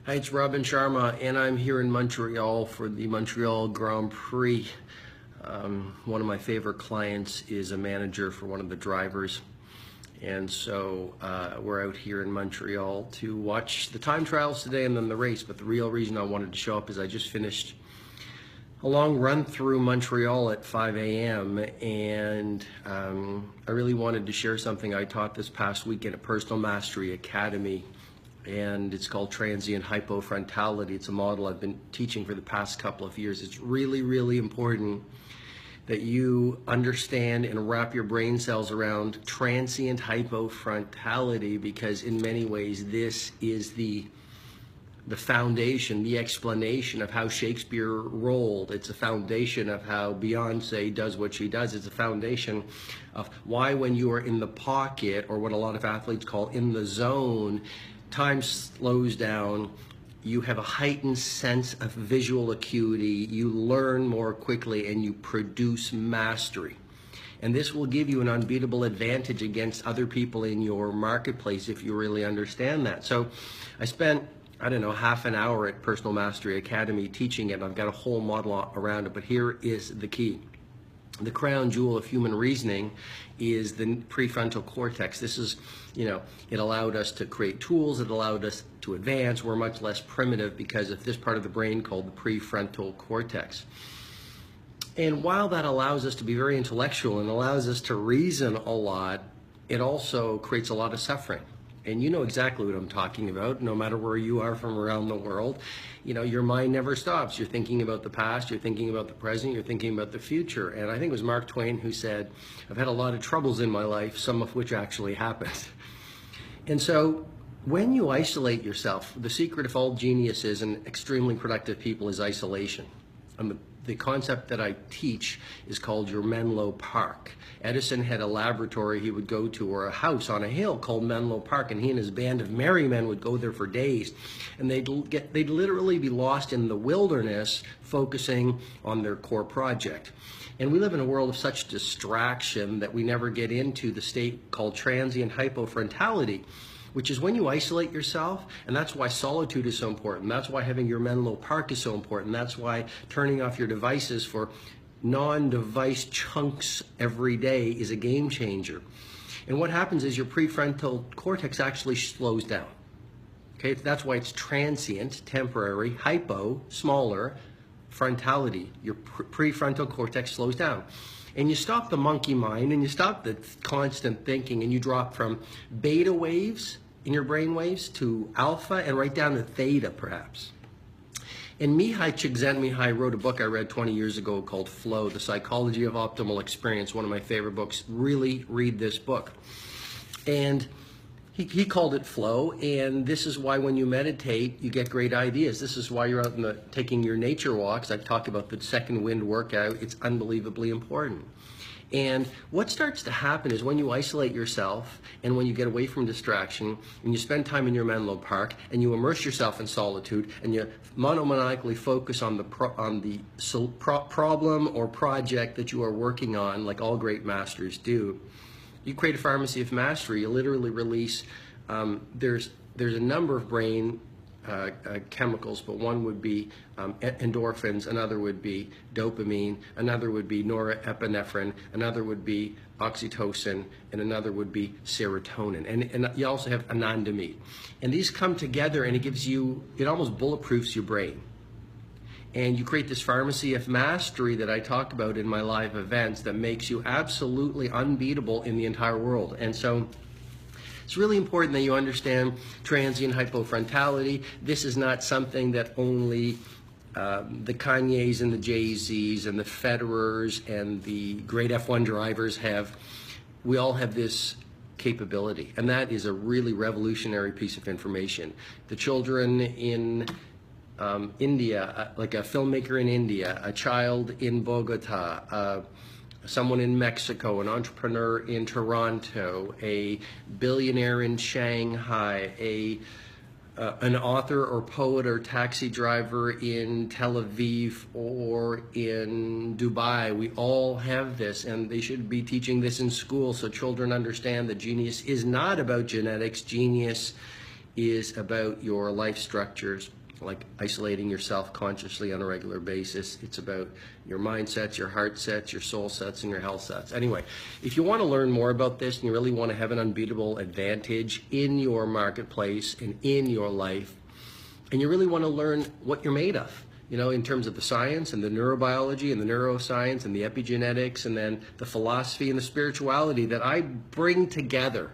Hi, it's RobinSharma, and I'm here in Montreal for the Montreal Grand Prix. One of my favorite clients is a manager for one of the drivers, and so we're out here in Montreal to watch the time trials today and then the race. But the real reason I wanted to show up is I just finished a long run through Montreal at 5 a.m. and I really wanted to share something I taught this past weekend at Personal Mastery Academy, and it's called transient hypofrontality. It's a model I've been teaching for the past couple of years. It's really, really important that you understand and wrap your brain cells around transient hypofrontality, because in many ways this is the foundation, the explanation of how Shakespeare rolled. It's a foundation of how Beyonce does what she does. It's a foundation of why when you are in the pocket, or what a lot of athletes call in the zone, time slows down, you have a heightened sense of visual acuity, you learn more quickly, and you produce mastery. And this will give you an unbeatable advantage against other people in your marketplace if you really understand that. So I spent, I don't know, half an hour at Personal Mastery Academy teaching it. I've got a whole model around it, but here is the key. The crown jewel of human reasoning is the prefrontal cortex. This is, it allowed us to create tools, it allowed us to advance. We're much less primitive because of this part of the brain called the prefrontal cortex. And while that allows us to be very intellectual and allows us to reason a lot, it also creates a lot of suffering. And you know exactly what I'm talking about, no matter where you are from around the world. Your mind never stops. You're thinking about the past, you're thinking about the present, you're thinking about the future. And I think it was Mark Twain who said, I've had a lot of troubles in my life, some of which actually happened. And so when you isolate yourself, the secret of all geniuses and extremely productive people is isolation. The concept that I teach is called your Menlo Park. Edison had a laboratory he would go to, or a house on a hill called Menlo Park, and he and his band of merry men would go there for days, and they'd literally be lost in the wilderness focusing on their core project. And we live in a world of such distraction that we never get into the state called transient hypofrontality, which is when you isolate yourself. And that's why solitude is so important. That's why having your Menlo Park is so important. That's why turning off your devices for non-device chunks every day is a game changer. And what happens is your prefrontal cortex actually slows down. Okay, that's why it's transient, temporary, hypo, smaller, frontality. Your prefrontal cortex slows down. And you stop the monkey mind, and you stop the constant thinking, and you drop from beta waves in your brain waves to alpha, and right down to theta perhaps. And Mihai Csikszentmihalyi wrote a book I read 20 years ago called Flow, The Psychology of Optimal Experience, one of my favorite books. Really read this book. And he called it flow, and this is why when you meditate, you get great ideas. This is why you're out taking your nature walks. I've talked about the second wind workout. It's unbelievably important. And what starts to happen is when you isolate yourself, and when you get away from distraction, and you spend time in your Menlo Park, and you immerse yourself in solitude, and you monomaniacally focus on the problem or project that you are working on, like all great masters do, you create a pharmacy of mastery. You literally release, there's a number of brain chemicals, but one would be endorphins, another would be dopamine, another would be norepinephrine, another would be oxytocin, and another would be serotonin. And you also have anandamide. And these come together, and it almost bulletproofs your brain. And you create this pharmacy of mastery that I talk about in my live events that makes you absolutely unbeatable in the entire world. And so it's really important that you understand transient hypofrontality. This is not something that only the Kanyes and the Jay-Z's and the Federers and the great F1 drivers have. We all have this capability, and that is a really revolutionary piece of information. The children in India, like a filmmaker in India, a child in Bogota, someone in Mexico, an entrepreneur in Toronto, a billionaire in Shanghai, an author or poet or taxi driver in Tel Aviv or in Dubai. We all have this, and they should be teaching this in school so children understand that genius is not about genetics. Genius is about your life structures, like isolating yourself consciously on a regular basis. It's about your mindsets, your heart sets, your soul sets, and your health sets. Anyway, if you want to learn more about this and you really want to have an unbeatable advantage in your marketplace and in your life, and you really want to learn what you're made of, you know, in terms of the science and the neurobiology and the neuroscience and the epigenetics, and then the philosophy and the spirituality that I bring together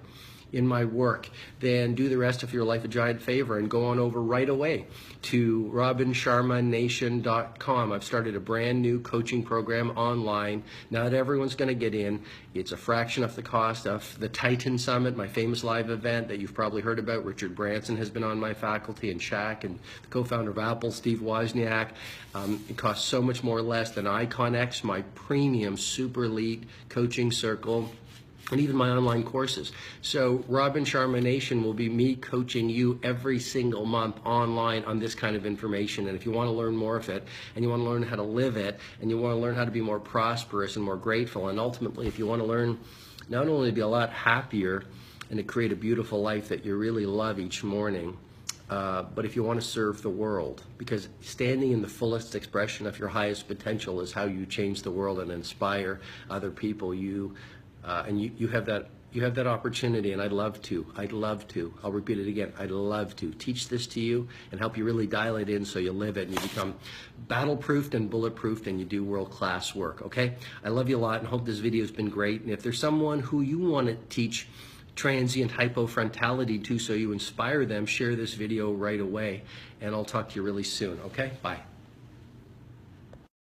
in my work, then do the rest of your life a giant favor and go on over right away to RobinSharmaNation.com. I've started a brand new coaching program online. Not everyone's going to get in. It's a fraction of the cost of the Titan Summit, my famous live event that you've probably heard about. Richard Branson has been on my faculty, and Shaq, and the co-founder of Apple, Steve Wozniak. It costs so much more less than IconX, my premium super elite coaching circle, and even my online courses. So Robin Sharma Nation will be me coaching you every single month online on this kind of information. And if you want to learn more of it, and you want to learn how to live it, and you want to learn how to be more prosperous and more grateful, and ultimately if you want to learn not only to be a lot happier and to create a beautiful life that you really love each morning, but if you want to serve the world, because standing in the fullest expression of your highest potential is how you change the world and inspire other people. You have that opportunity, and I'd love to. I'll repeat it again. I'd love to teach this to you and help you really dial it in so you live it and you become battle-proofed and bulletproofed and you do world-class work, okay? I love you a lot and hope this video has been great. And if there's someone who you want to teach transient hypofrontality to so you inspire them, share this video right away, and I'll talk to you really soon, okay? Bye.